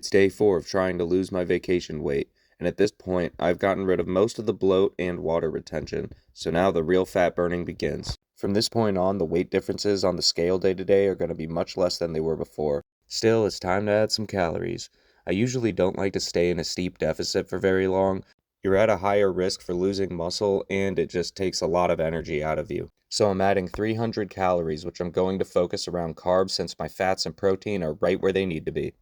It's day 4 of trying to lose my vacation weight, and at this point, I've gotten rid of most of the bloat and water retention, so now the real fat burning begins. From this point on, the weight differences on the scale day to day are going to be much less than they were before. Still, it's time to add some calories. I usually don't like to stay in a steep deficit for very long. You're at a higher risk for losing muscle, and it just takes a lot of energy out of you. So I'm adding 300 calories, which I'm going to focus around carbs since my fats and protein are right where they need to be.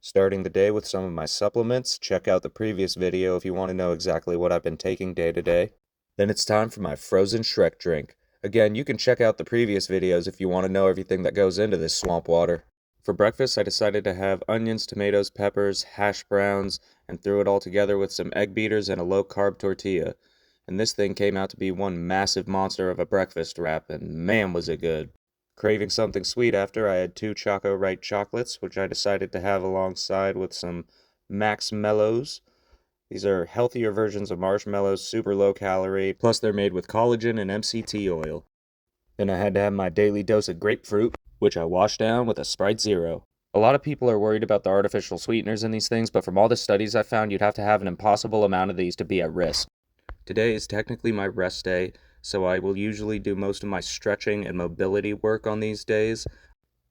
Starting the day with some of my supplements. Check out the previous video if you want to know exactly what I've been taking day to day. Then it's time for my frozen Shrek drink. Again, you can check out the previous videos if you want to know everything that goes into this swamp water. For breakfast, I decided to have onions, tomatoes, peppers, hash browns, and threw it all together with some egg beaters and a low-carb tortilla. And this thing came out to be one massive monster of a breakfast wrap, and man was it good. Craving something sweet after, I had 2 Choco Right chocolates, which I decided to have alongside with some Max Mellows. These are healthier versions of marshmallows, super low calorie, plus they're made with collagen and MCT oil. Then I had to have my daily dose of grapefruit, which I washed down with a Sprite Zero. A lot of people are worried about the artificial sweeteners in these things, but from all the studies I found, you'd have to have an impossible amount of these to be at risk. Today is technically my rest day, so I will usually do most of my stretching and mobility work on these days.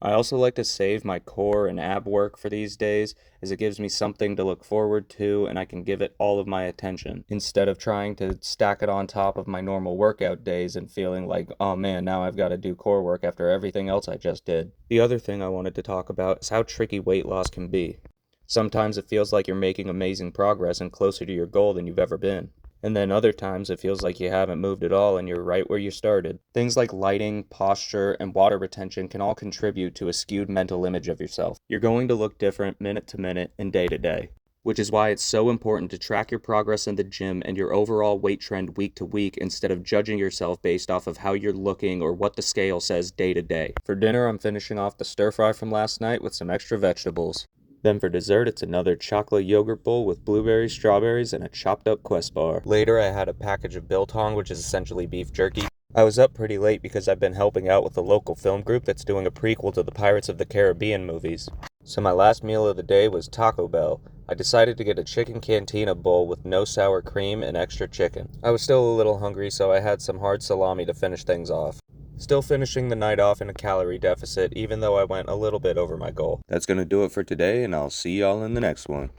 I also like to save my core and ab work for these days, as it gives me something to look forward to and I can give it all of my attention, instead of trying to stack it on top of my normal workout days and feeling like, oh man, now I've got to do core work after everything else I just did. The other thing I wanted to talk about is how tricky weight loss can be. Sometimes it feels like you're making amazing progress and closer to your goal than you've ever been. And then other times it feels like you haven't moved at all and you're right where you started. Things like lighting, posture, and water retention can all contribute to a skewed mental image of yourself. You're going to look different minute to minute and day to day, which is why it's so important to track your progress in the gym and your overall weight trend week to week instead of judging yourself based off of how you're looking or what the scale says day to day. For dinner, I'm finishing off the stir fry from last night with some extra vegetables. Then for dessert, it's another chocolate yogurt bowl with blueberries, strawberries, and a chopped up Quest bar. Later, I had a package of biltong, which is essentially beef jerky. I was up pretty late because I've been helping out with a local film group that's doing a prequel to the Pirates of the Caribbean movies. So my last meal of the day was Taco Bell. I decided to get a chicken cantina bowl with no sour cream and extra chicken. I was still a little hungry, so I had some hard salami to finish things off. Still finishing the night off in a calorie deficit, even though I went a little bit over my goal. That's going to do it for today, and I'll see y'all in the next one.